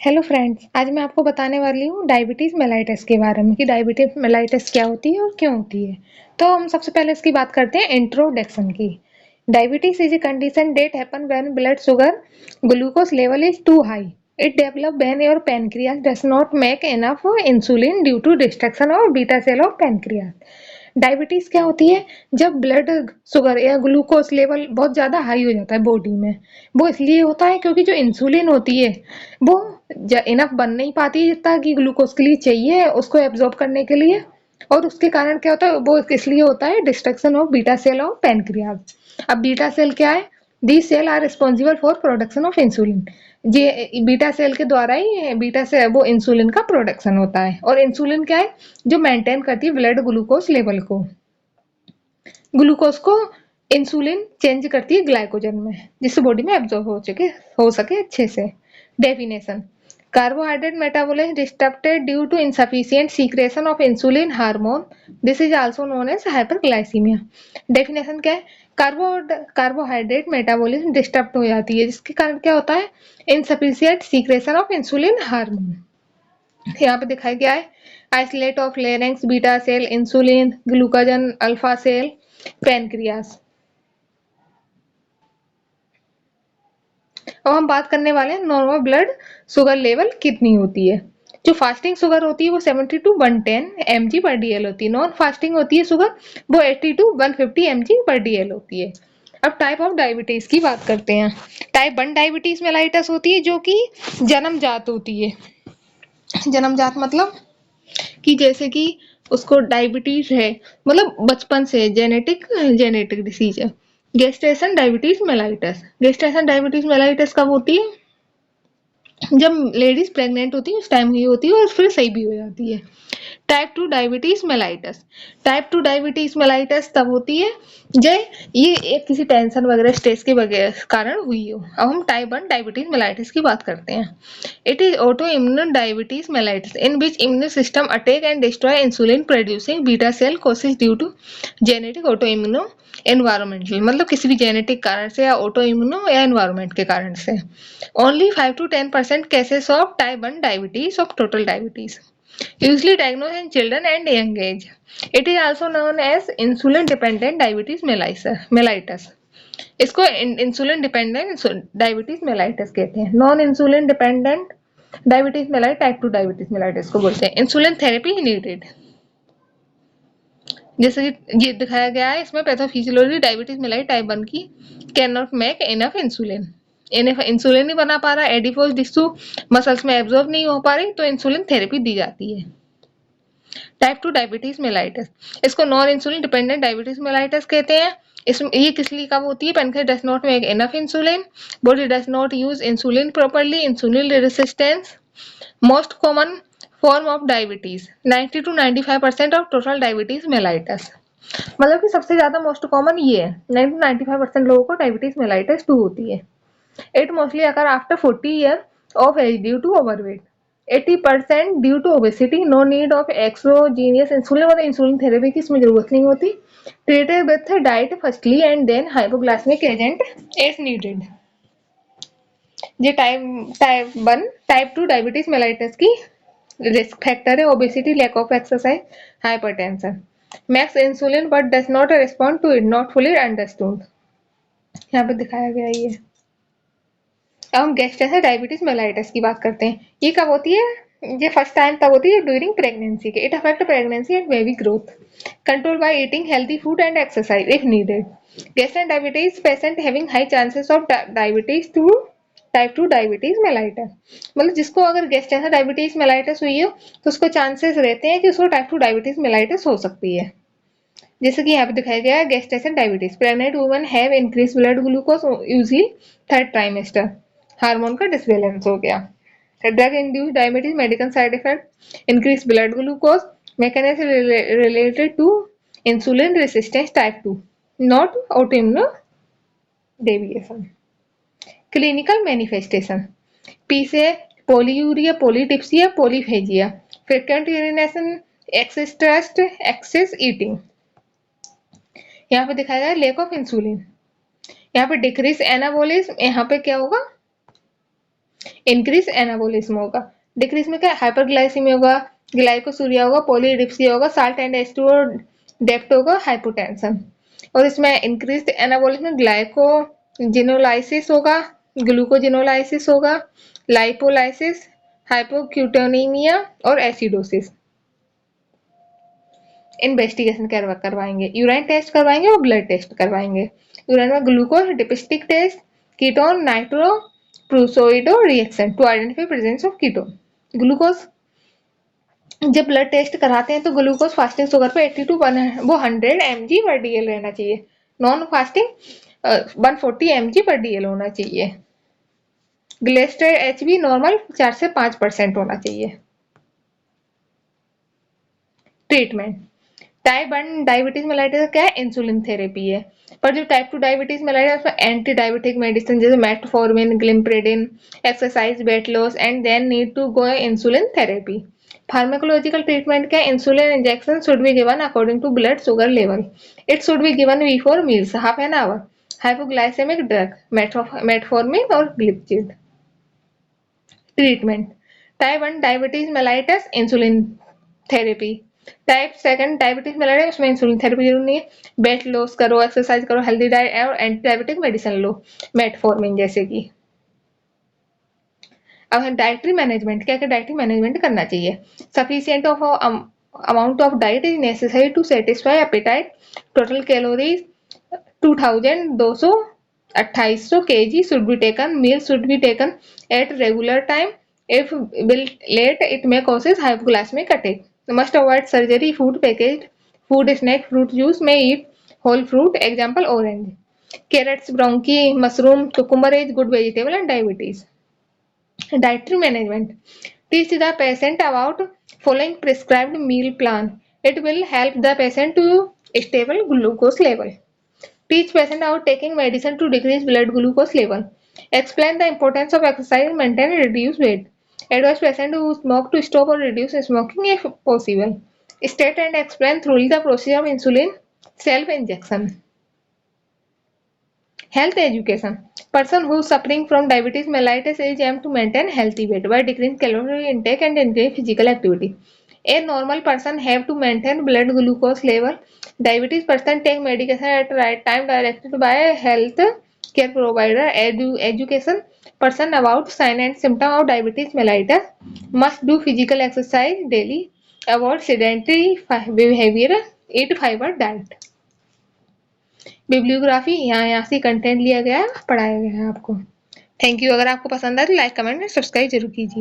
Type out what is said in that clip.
Hello friends, आज मैं आपको बताने वाली हूँ डायबिटीज़ मेलाइटस के बारे में कि डायबिटीज़ मेलाइटस क्या होती है और क्यों होती है। तो हम सबसे पहले इसकी बात करते हैं इंट्रोडक्शन की। Diabetes is a condition that happen when blood sugar glucose level is too high. It develops when your pancreas does not make enough insulin due to destruction of beta cell of pancreas. Diabetes क्या होती है? जब blood sugar या glucose level बहुत ज्यादा high हो जाता है बॉडी में। वो इसलिए होता है क्योंकि जो इंसुलिन होती है वो इनफ बन नहीं पाती है जितना कि ग्लूकोज के लिए चाहिए उसको एब्जॉर्ब करने के लिए। और उसके कारण क्या होता है, वो इसलिए होता है destruction of beta cell of pancreas. अब बीटा सेल क्या है? The cell are responsible for production of insulin. ये बीटा सेल के द्वारा ही बीटा से वो इंसुलिन का प्रोडक्शन होता है। और इंसुलिन क्या है? जो मेंटेन करती है ब्लड ग्लूकोज लेवल को। ग्लूकोज को इंसुलिन चेंज करती है ग्लाइकोजन में, जिससे बॉडी में एब्जॉर्ब हो सके अच्छे से। Definition: carbohydrate metabolism disturbed due to insufficient secretion of insulin hormone. This is also known as hyperglycemia. Definition क्या है? कार्बोहाइड्रेट मेटाबॉलिज्म डिस्टर्ब हो जाती है, जिसके कारण क्या होता है? Insufficient secretion of insulin hormone. यहाँ पे दिखाया गया है islet of Langerhans beta cell insulin glucagon alpha cell pancreas. अब हम बात करने वाले हैं नॉर्मल ब्लड शुगर लेवल कितनी होती है। जो फास्टिंग शुगर होती है वो 70 टू 110 mg पर डीएल होती है। नॉन फास्टिंग होती है शुगर, वो 80 टू 150 mg पर डीएल होती है। अब टाइप ऑफ डायबिटीज की बात करते हैं। टाइप 1 डायबिटीज मेलाइटस होती है जो कि जन्मजात होती है। जन्मजात मतलब कि जैसे कि उसको डायबिटीज है, मतलब बचपन से जेनेटिक जेनेटिक डिसीज है। Gestation diabetes mellitus. Gestation diabetes mellitus कब होती है? जब लेडीज प्रेग्नेंट होती है उस टाइम ही होती है और फिर सही भी हो जाती है। Type 2 diabetes mellitus. Type 2 diabetes mellitus तब होती है जय ये एक किसी टेंशन वगैरह स्ट्रेस के वगैरह कारण हुई हो। अब हम टाइप 1 डायबिटीज मेलाइटस की बात करते हैं। It is autoimmune diabetes mellitus in which immune system attack and destroy insulin producing beta cell causes due to genetic autoimmune environmental, मतलब किसी भी जेनेटिक कारण से या ऑटो इम्यूनो या एनवायरमेंट के कारण से। Only 5 to 10% cases of type 1 diabetes of total diabetes, usually diagnosed in children and young age. It is also known as insulin dependent diabetes mellitus. इसको इंसुलिन डिपेंडेंट डायबिटीज मेलाइटस कहते हैं। Non insulin dependent diabetes mellitus type 2 diabetes mellitus को बोलते हैं। Insulin therapy needed. जैसे कि ये दिखाया गया है इसमें पैथोफिजियोलॉजी डायबिटीज मेलाइट टाइप 1 की can not make enough insulin. Enough insulin नहीं बना पा रहा, एडिपोज टिश्यू मसल्स में एब्जॉर्ब नहीं हो पा रही, तो इंसुलिन थेरेपी दी जाती है। टाइप 2 डायबिटीज मेलाइटस, इसको non insulin dependent diabetes mellitus कहते हैं। इसमें ये किस लिए कब होती है? Pancreas does not make enough insulin, body does not use insulin properly, insulin resistance. Most common form of diabetes 90 to 95% of total diabetes mellitus. मतलब कि सबसे ज्यादा मोस्ट कॉमन ये है, 90 to 95% लोगों को डायबिटीज मेलाइटस 2 होती है। It mostly occur after 40 year of age due to overweight. 80% due to obesity, no need of exogenous insulin, मतलब इंसुलिन थेरेपी की इसमें जरूरत नहीं होती। Treated with diet firstly and then hypoglycemic agent as needed. ये type 2 diabetes mellitus की risk factor है। Obesity, lack of exercise, hypertension. Max insulin but does not respond to it, not fully understood. यहाँ पे दिखाया गया ये। अब हम गैस्ट्रेशन डायबिटीज मेलाइटस की बात करते हैं। ये कब होती है? ये फर्स्ट टाइम तब होती है ड्यूरिंग प्रेगनेंसी के। It affect pregnancy and baby growth. Control by eating healthy food and exercise if needed. Gestation diabetes patient having high chances of diabetes to type 2 diabetes mellitus, मतलब जिसको अगर gestation diabetes mellitus हुई हो तो उसको chances रहते हैं कि उसको टाइप 2 डायबिटीज मेलाइटस हो सकती है। जैसे कि यहाँ पे दिखाया गया है gestation diabetes. Pregnant women have increase blood glucose usually third trimester. Hormone का डिसबैलेंस हो गया। Drug induced diabetes medical side effect increase blood glucose, mechanism related to insulin resistance type 2, not autoimmune deviation. Clinical manifestation: P से polyuria, polydipsia, polyphagia, frequent urination, excess thirst, excess eating. यहाँ पे दिखाया गया lack of insulin. यहाँ पे decrease anabolism, यहाँ पे क्या होगा? इंक्रीज एनाबोलिज्म होगा। डिक्रीज में क्या हाइपरग्लाइसीमिया होगा, ग्लाइकोसूरिया होगा, पॉलीडिप्सिया होगा, साल्ट एंड एस्टूर डेप्ट होगा, हाइपोटेंशन। और इसमें इंक्रीज एनाबोलिज्म में ग्लाइकोजिनोलाइसिस होगा, ग्लूकोजिनोलाइसिस होगा, लाइपोलाइसिस, हाइपोक्यूटोनीमिया और एसिडोसिस। इन्वेस्टिगेशन करवाएंगे, यूरिन टेस्ट करवाएंगे और ब्लड टेस्ट करवाएंगे। यूरिन में glucose dipstick test, ketone nitroprusside reaction to identify presence of ketone. Glucose जब ब्लड टेस्ट कराते हैं तो ग्लूकोज फास्टिंग शुगर पे 80 टू 100 mg पर डीएल रहना चाहिए, नॉन फास्टिंग 140 mg पर डीएल होना चाहिए। ग्लेस्टर एचबी नॉर्मल 4 से 5% होना चाहिए। ट्रीटमेंट टाइप 1 डायबिटीज मेलाइटिस क्या है, इंसुलिन थेरेपी है। पर जो टाइप 2 डायबिटीज मेलाइटिस उसमें एंटी डायबिटिक मेडिसिन जैसे metformin, glimepiride, exercise, weight loss and then need to go insulin therapy. Pharmacological treatment क्या, insulin injection should be given according to blood sugar level. It should be given before meals half an hour. Hypoglycemic drug metformin और glipizide. Treatment type 1 diabetes mellitus insulin therapy. Type 2 diabetes mellitus उसमें insulin therapy जरूरी नहीं है। Weight loss करो, exercise करो, healthy diet और anti diabetic medicine लो, metformin जैसे कि। अब है डाइटरी मैनेजमेंट, क्या क्या डाइटरी मैनेजमेंट करना चाहिए। Sufficient of amount of diet is necessary to satisfy appetite. Total calories 2200 kg should be taken. Meals should be taken at regular time. If will late, it may causes hypoglycemic attack. Must avoid surgery. Food packaged food, snack, fruit juice. May eat whole fruit. Example orange. Carrots, bronchi, mushroom, cucumber is good vegetable and diabetes. Dietary management. Teach the patient about following prescribed meal plan. It will help the patient to stable glucose level. Teach patient about taking medicine to decrease blood glucose level. Explain the importance of exercise, maintain and reduce weight. Advise patient who smoke to stop or reduce smoking if possible. State and explain thoroughly the process of insulin self-injection. Health education. Person who is suffering from diabetes mellitus is aimed to maintain healthy weight by decreasing calorie intake and increasing physical activity. A normal person have to maintain blood glucose level. Diabetes person take medication at right time directed by a health care provider. Education person about sign and symptom of diabetes mellitus must do physical exercise daily, avoid sedentary behavior, eat fiber diet. Bibliography यहाँ से content लिया गया है, पढ़ाया गया है आपको। Thank you. अगर आपको पसंद आए तो लाइक कमेंट एंड सब्सक्राइब जरूर कीजिए।